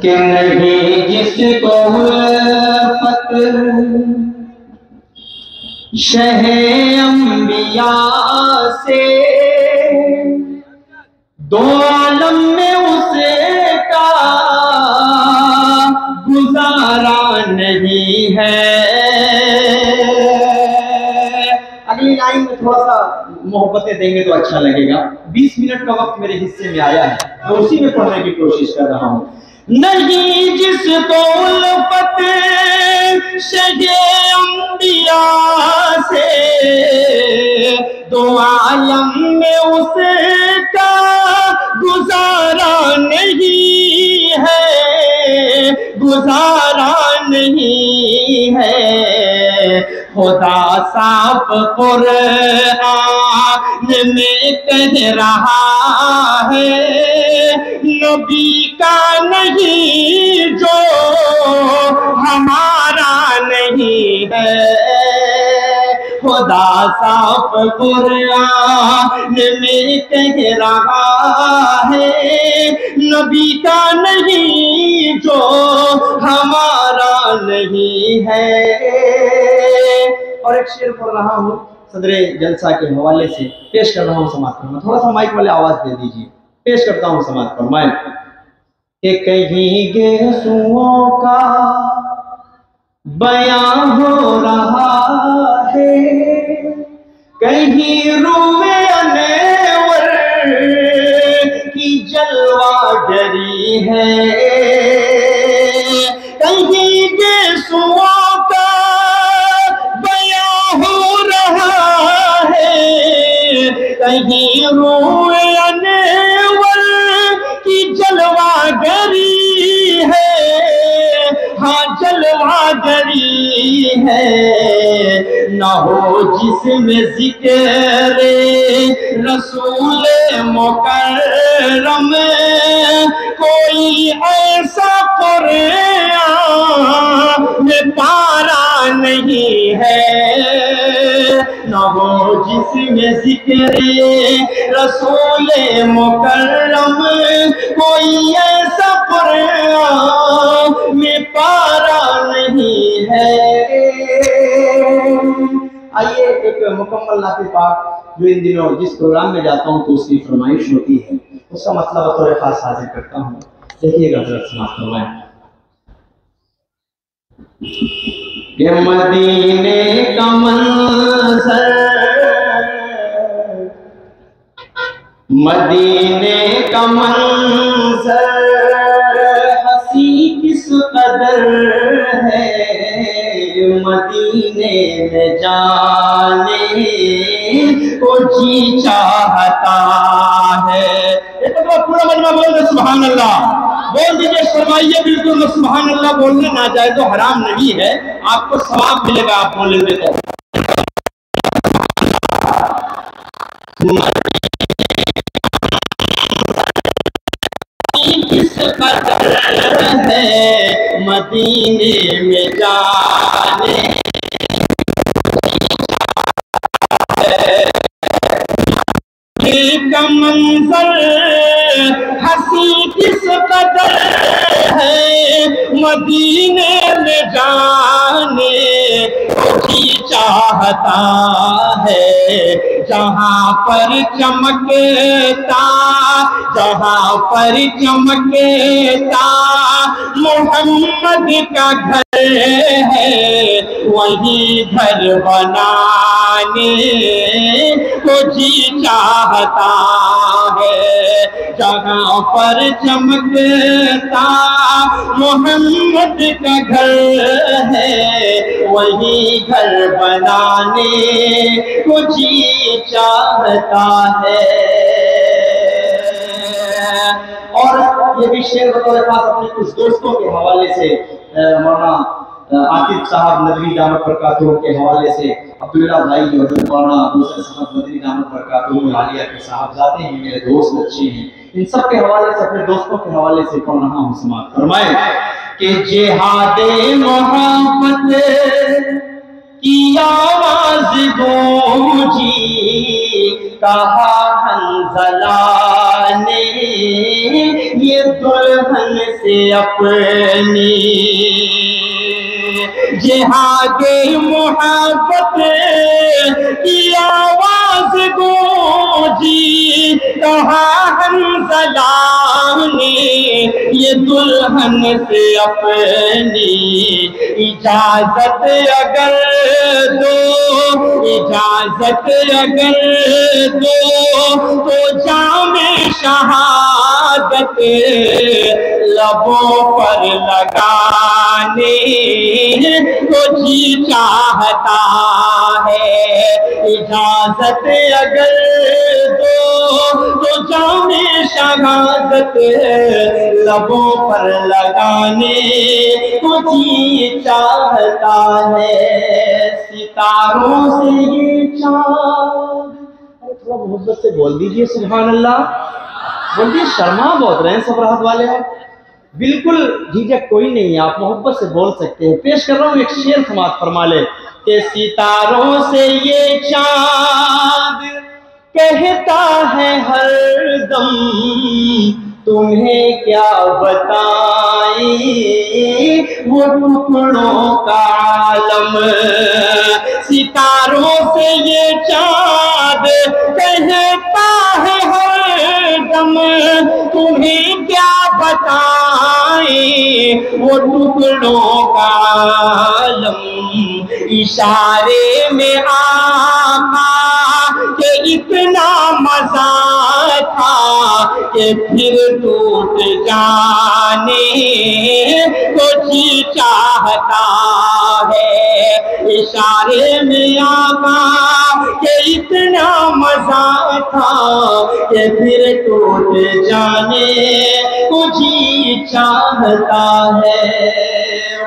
कि नहीं जिसको उल्फत शहे अंबिया से, दो आलम में उसे का गुजारा नहीं है। अगली लाइन में थोड़ा सा मोहब्बतें देंगे तो अच्छा लगेगा। 20 मिनट का वक्त मेरे हिस्से में आया है, मैं उसी में पढ़ने की कोशिश कर रहा हूं। नहीं जिसको उल्फत शगे अंबिया से, दो आलम में उसका गुजारा नहीं है, गुजारा नहीं है। खुदा साफ कुरआन में कह रहा है, नबी का नहीं जो हमारा नहीं है। खुदा साफ कुरआन में कह रहा है, नबी का नहीं जो हमारा नहीं है। और एक शेर पढ़ रहा हूँ सदरे जलसा के हवाले से, पेश कर रहा हूँ समाज फरमाए। थोड़ा सा माइक वाले आवाज दे दीजिए, पेश करता हूँ समाज फरमाए। कि कहीं गेसुओं का बयां हो रहा है, कहीं रूए अनवर की जलवागरी है, कहीं गेसुओं का बयां हो रहा है, कहीं रूए अनवर की जलवागरी है। हाँ जलवागरी है, न हो जिसमें जिक्र रसूल मुकर्रम, कोई ऐसा कुरान में पारा नहीं है। न हो जिसमें जिक्र रसूल मुकर्रम, कोई ऐसा कुरान में पारा नहीं है। आइए एक मुकम्मल नाते पाक जो इन दिनों जिस प्रोग्राम में जाता हूँ तो उसकी फरमाइश होती है, उसका मतलब बतौर खास हाजिर करता हूँ। देखिएगा हज़रत समाअत फरमाएं कि मदीने का मंज़र, मदीने का मंज़र हसी किस कदर है, मदीने में जाने को जी चाहता है। एक बार पूरा मजमा बोल दे सुभान अल्लाह, बोल दीजिए, फरमाइए बिल्कुल सुभान अल्लाह। बोलना ना जाए तो हराम नहीं है, आपको सवाब मिलेगा आप बोलेंगे तो। किस कदर है मदीने में जाने का मंजर, हंसी किस कदर है मदीने में जाने की चाहता है। जहाँ पर चमकता, जहाँ पर चमकता मोहम्मद का घर है, वही घर बनाने को जी चाहता है। जहाँ पर चमकता मोहम्मद का घर है, वही घर बनाने को जी चाहता है। और ये भी शेर बतौर खास अपने कुछ दोस्तों के हवाले से, मौलाना आतिफ साहब नदवी दामत बरकातहू के हवाले से, अब्दुल्ला भाई और मौलाना दूसरे साहब नदवी दामत बरकातहू आलिया के साहबजादे हैं, मेरे दोस्त अच्छे हैं, इन सब के हवाले से, अपने दोस्तों के हवाले से पढ़ रहा हूँ। समाअत फरमाए कि जिहादे मोहब्बत की आवाज गूंजी, कहा हंज़ला ने ये दुल्हन से अपनी, जिहादे मोहब्बत की आवाज गूंजी, कहा हंज़ला ने ये दुल्हन से अपनी, इजाजत अगर दो, इजाजत अगर दो तो जामे शहादत लबों पर लगाने को जी चाहता है, इजाजत अगर दो तो जामे शहादत लबों पर लगाने को जी चाहता है। सितारों से ये चाँद, थोड़ा मोहब्बत से बोल दीजिए सुभान अल्लाह, बोलिए, शर्मा बहुत रहे हैं सब राहत वाले आप, बिल्कुल झिझक कोई नहीं है, आप मोहब्बत से बोल सकते हैं। पेश कर रहा हूँ एक शेर, समाअत फरमा ले कि सितारों से ये चाँद कहता है हर दम, तुम्हें क्या बताएं वो टुकड़ों का आलम। सितारों से ये चाँद कहता है हर दम, तुम्हें क्या बताएं वो टुकड़ों का आलम। इशारे में आका के इतना मजा था कि फिर टूट जाने को जी चाहता है। इशारे में आका के इतना मजा था कि फिर टूट जाने को जी चाहता है।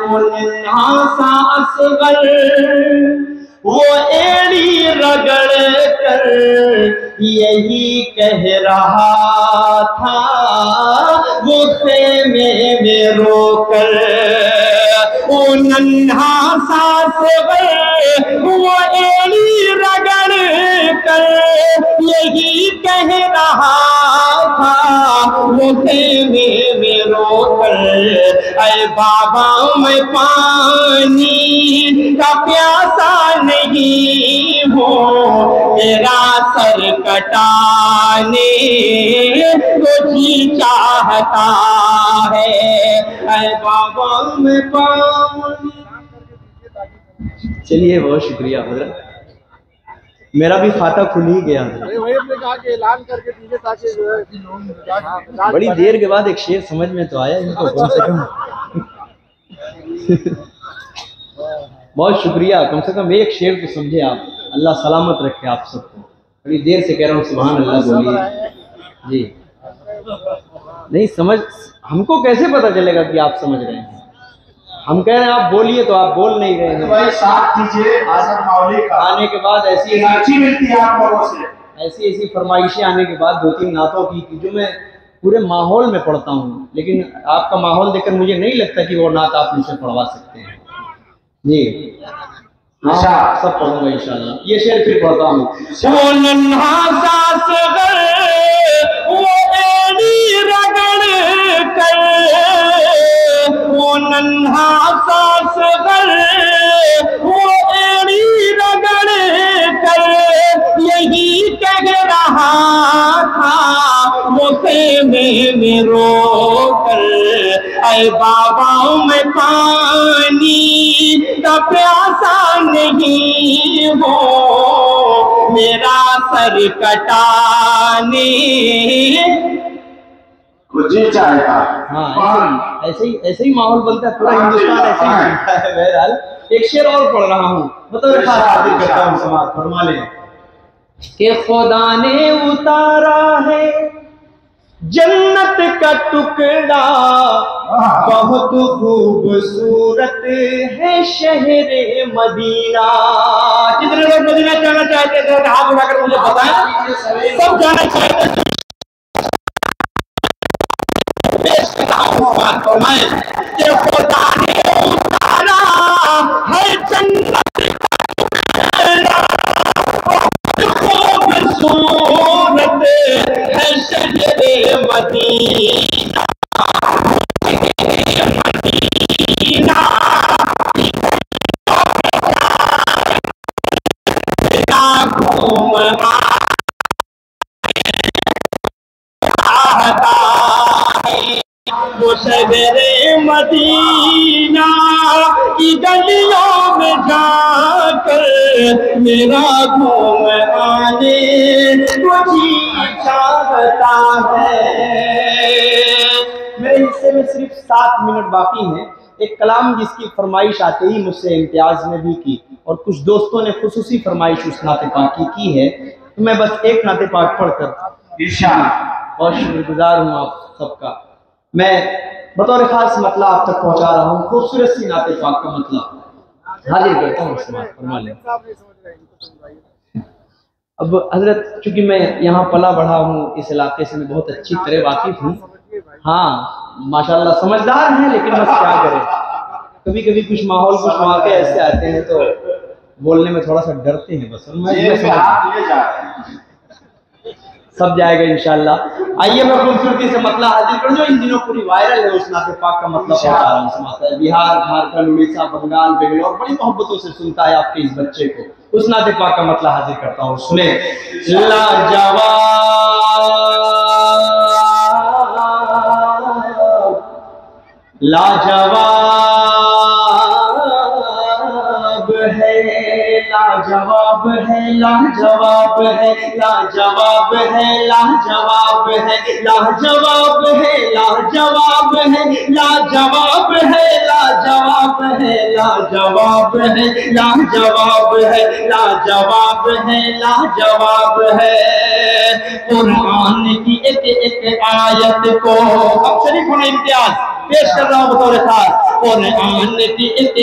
वो नन्हा सा असगर वो एड़ी रगड़ कर यही कह रहा था, वो खेमे में रोकर। वो नन्हा सा असगर वो एड़ी रगड़ कर यही कह रहा था, वो खेमे में रोकर। अरे बाबा मैं पानी का प्यासा नहीं हूँ, मेरा सर कटाने को जी चाहता है। अरे बाबा मैं पानी। चलिए बहुत शुक्रिया हज़रत, मेरा भी खाता खुल ही गया। ऐलान करके दीजिए ताकि जो है बड़ी देर के बाद एक शेर समझ में तो आया इनको कम से कम। बहुत शुक्रिया, कम से कम एक शेर तो समझे आप। अल्लाह सलामत रखे आप सबको। बड़ी देर से कह रहा हूँ सुभान अल्लाह बोलिए जी। नहीं समझ, हमको कैसे पता चलेगा कि आप समझ रहे हैं? हम कह रहे हैं आप बोलिए तो आप बोल नहीं रहे हैं। भाई साथ दीजिए, आसन मौली का आने के बाद ऐसी रांची मिलती है आप लोगों से, ऐसी फरमाइशें आने के बाद 2-3 नातों की जो मैं पूरे माहौल में पढ़ता हूँ, लेकिन आपका माहौल देखकर मुझे नहीं लगता कि वो नात आप मुझसे पढ़वा सकते हैं जी। हाँ सब पढ़ूंगा इंशाल्लाह। ये शेर फिर पढ़ता हूँ। वो नन्हा सा असगर वो एड़ी रगड़ कर, वो नन्हा सा असगर वो एड़ी रगड़ कर यही कह रहा था, वो खेमे में रोकर। अरे बाबा मैं पानी का प्यासा नहीं हो, मेरा सर कटाने कुछ ही चाहता। हाँ ऐसे ही माहौल बनता है, पूरा हिंदुस्तान ऐसे ही बनता है। बहरहाल एक शेर और पढ़ रहा हूँ, मतलब करता हूँ समाज फरमा ले कि खुदा ने उतारा है जन्नत का टुकड़ा, बहुत खूबसूरत है शहरे मदीना। जितने लोग मदीना जाना चाहते थे हाथ उठाकर मुझे बताएं, सब जाना चाहते थे। कि खुदा ने उतारा है जन्नत का टुकड़ा, शहरे मदीना की गलियों में जाकर मेरा घूम आने को जी चाहता है। मेरे हिस्से में सिर्फ 7 मिनट बाकी हैं। एक कलाम जिसकी फरमाइश आते ही मुझसे इम्तियाज ने भी की और कुछ दोस्तों ने खुसूसी फरमाइश उस नाते पाक की है, तो मैं बस एक नाते पाक पढ़कर इंशाअल्लाह बहुत शुक्रगुजार हूँ आप सबका। मैं बतौर खास मतला आप तक पहुँचा रहा हूँ, खूबसूरत सी नाते पाक का मतला हाजिर करता हूँ। अब हजरत, चूंकि मैं यहाँ पला बढ़ा हूँ, इस इलाके से मैं बहुत अच्छी तरह वाकिफ हूँ। हाँ माशाल्लाह समझदार हैं, लेकिन बस क्या करें, कभी कभी कुछ माहौल कुछ मौके ऐसे आते हैं तो बोलने में थोड़ा सा डरते हैं। बस सब जाएगा इंशाल्लाह। आइए मैं खूबसूरती से मतला हाजिर कर, जो इन दिनों पूरी वायरल है, उस नाते पाक का मतलब पहुंचा रहा हूँ। बिहार, झारखंड, उड़ीसा, बंगाल, बेंगलोर बड़ी मोहब्बतों से सुनता है आपके इस बच्चे को। उस नाते पाक का मतलब हाजिर करता हूँ, सुने। लाजवाब है, लाजवाब है, लाजवाब है, लाजवाब है, लाजवाब है, लाजवाब है, लाजवाब है, लाजवाब है, लाजवाब है, लाजवाब है, लाजवाब है, लाजवाब है, लाजवाब है। कुरान की एक आयत को अब शरीफ होने इम्तियाज पेश कर रहा हूँ बतौर खास। कुरान की एक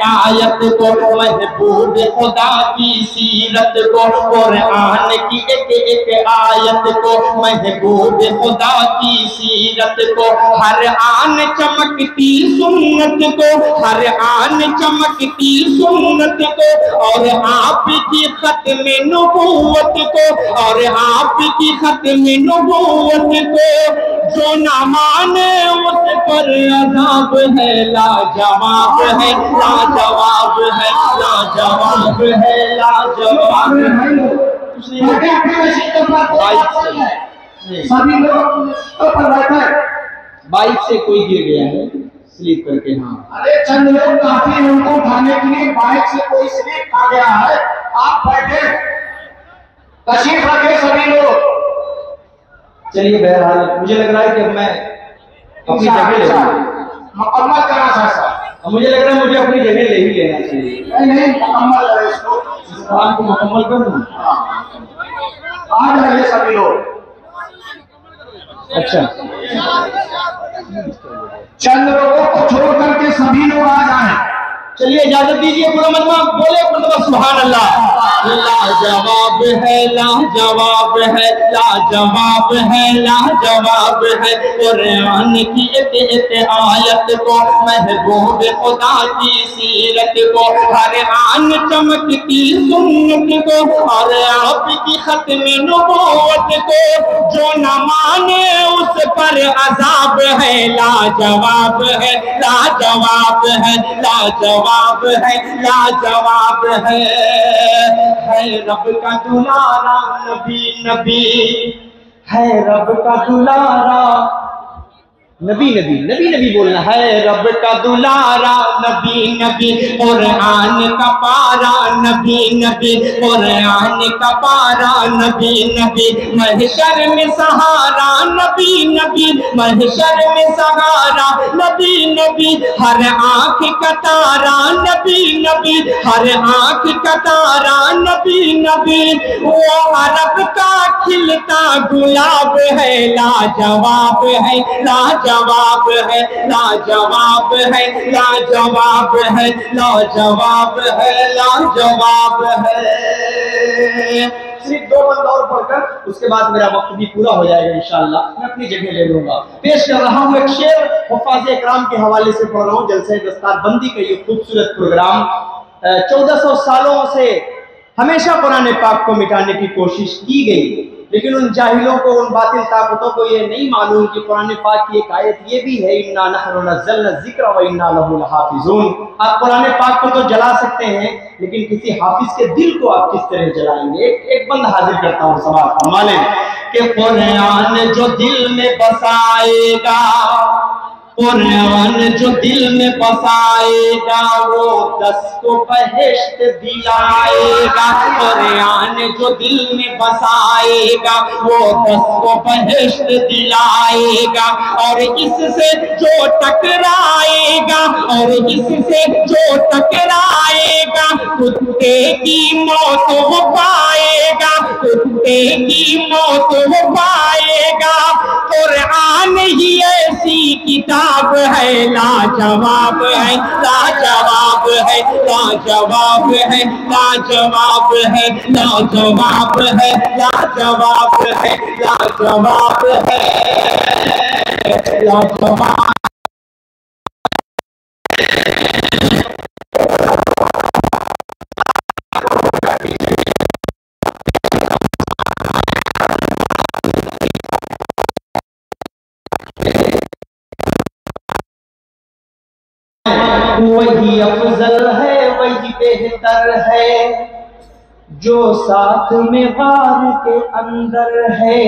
आयत को, महबूब खुदा की सीरत को, कुरान की एक आयत को, महबूब खुदा की सीरत को, हर आन चमकती सुन्नत को, हर आन चमकती सुन्नत को, और आपकी खत्म नबूवत को, और आपकी खत्म नबूवत को, जो न माने उस पर अज़ाब है। लाजवाब है, लाजवाब है, लाजवाब है, लाजवाब है। सभी लोग बाइक से कोई गिर गया है स्लीप करके। हाँ अरे चंद लोग काफी हैं, उनको उठाने के लिए बाइक से कोई स्लीप खा गया है। आप बैठे, तशरीफ रखे सभी लोग। चलिए बहरहाल मुझे लग रहा है कि अब मैं अपनी जगह ले मुकम्मल करना साहब। मुझे लग रहा है मुझे अपनी जगह ले ही लेना चाहिए। नहीं मुकम्मल है, इसको इस काम को मुकम्मल कर दूं। आ जाइए सभी लोग। अच्छा चंद लोगों को छोड़ करके सभी लोग आ जाएं। चलिए इजाजत दीजिए, पूरा मजमा बोले सुभान अल्लाह। लाजवाब है, लाजवाब है, लाजवाब है, लाजवाब है। कुरान की एक आयत को, महबूब खुदा की सीरत को, हर आन चमकती सुन्नत को, और आपकी खत्म नबूवत को, जो न माने उस पर अज़ाब है। लाजवाब है, लाजवाब है, लाजवाब है, लाजवाब है रब का दुलारा नबी, नबी है रब का दुलारा, नबी नबी नबी नबी बोलना है। रब का दुलारा नबी नबी, कुरान का पारा नबी नबी, कुरान का पारा नबी नबी, महशर में सहारा नबी नबी, महशर में सहारा नबी नबी, हर आँख का तारा नबी नबी, हर आँख का तारा नबी नबी, वो अरब का खिलता गुलाब है। लाजवाब है, लाजवाब है, लाजवाब है, लाजवाब है, लाजवाब है, लाजवाब है। सिर्फ 2 बंद और पढ़कर उसके बाद मेरा वक्त भी पूरा हो जाएगा इंशाअल्लाह, मैं अपनी जगह ले लूंगा। पेश कर रहा हूँ एक शेर, हुफ़ाज़ इकराम के हवाले से पढ़ रहा हूँ। जलसे दस्तारबंदी का ये खूबसूरत प्रोग्राम 1400 सालों से हमेशा कुरान पाक को मिटाने की कोशिश की गई, लेकिन उन जाहिलों को, उन बातिल ताकतों को ये नहीं मालूम कि कुरान पाक की एक आयत ये भी है, इन्ना नहनु नज़्ज़लना ज़िक्र व इन्ना लहु लहाफ़िज़ून। आप कुरान पाक को तो जला सकते हैं, लेकिन किसी हाफिज के दिल को आप किस तरह जलाएंगे? एक बंद हाजिर करता हूँ, सवाल फरमा लें कि कुरान जो दिल में बसाएगा कुरान जो दिल में बसाएगा वो 10 को बहिश्त दिलाएगा। कुरान जो दिल में बसाएगा वो 10 को बहिश्त दिलाएगा। और इससे जो टकराएगा, और इससे जो टकराएगा, कुत्ते की मौत वो पाएगा, कुत्ते की मौत वो पाएगा। कुरान ही ऐसी किताब है, लाजवाब है, लाजवाब है, लाजवाब है, लाजवाब है, लाजवाब है, लाजवाब है, लाजवाब है, लाजवाब। वही अफजल है, वही बेहतर है जो साथ में गार के अंदर है।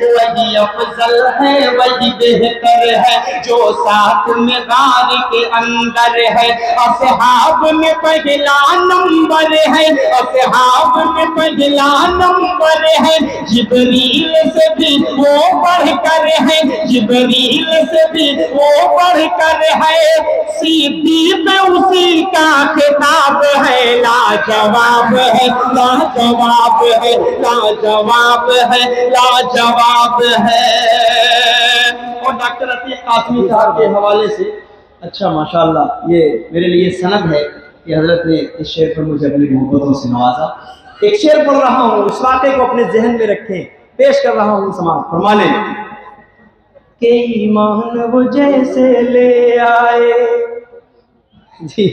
वही अफजल है, वही बेहतर है जो साथ में गार के अंदर है। असहाब में पहला नंबर है, असहाब में पहला नंबर है। जिब्रील से भी वो बढ़कर है, जिब्रील से भी वो बढ़कर है। सिद्दीक़ उसी का खिताब है, लाजवाब है, लाजवाब है, लाजवाब है, लाजवाब है। और डॉक्टर अतीक कासमी साहब के हवाले से, अच्छा माशाल्लाह, ये मेरे लिए सनद है कि हजरत ने इस शेर पर मुझे अपनी मोहब्बतों से नवाजा। एक शेर पढ़ रहा हूँ, उस वाक़े को अपने जहन में रखें, पेश कर रहा हूँ, समाअत फरमा लें कि ईमान वो जैसे ले आए जी,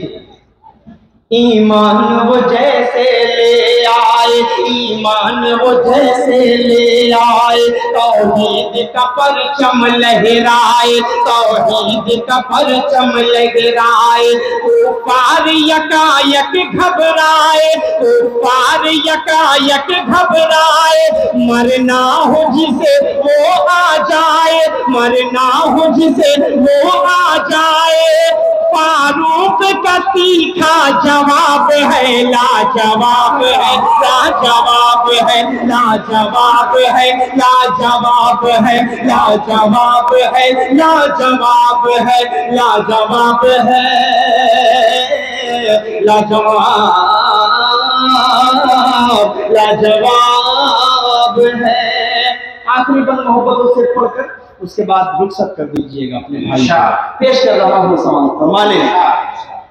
ईमान वो जैसे ले आए, ईमान वो जैसे ले आए। तौहीद का परचम लहराए, तौहीद का परचम लहराए। कुफार यकायक घबराए, कुफार यकायक घबराए। मरना हो जिसे वो आ जाए, मरना हो जिसे वो आ जाए। फारूक का तीखा जवाब है, लाजवाब है, लाजवाब है, लाजवाब है, लाजवाब है, लाजवाब है, लाजवाब है, लाजवाब है, लाजवाब, लाजवाब है। आखिरी बंद मोहब्बतों से पढ़कर उसके बाद रुखसत कर दीजिएगा अपने भाई। पेश कर रहा हूँ सवाल, फरमा ले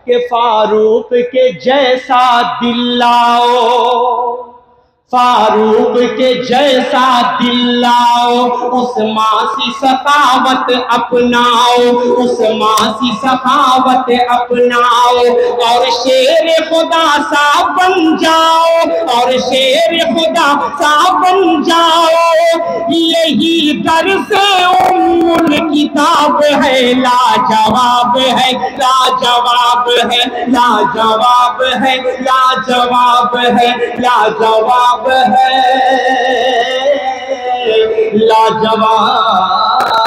कि फारूक के जैसा दिल लाओ, फारूक के जैसा दिल लाओ। उस मासी सखावत अपनाओ, उस मासी सखावत अपनाओ। और शेर खुदा सा बन जाओ, और शेर खुदा सा बन जाओ। यही दर्स उम्मुल किताब है, लाजवाब है, लाजवाब है, लाजवाब है, लाजवाब है, लाजवाब है, लाजवाब।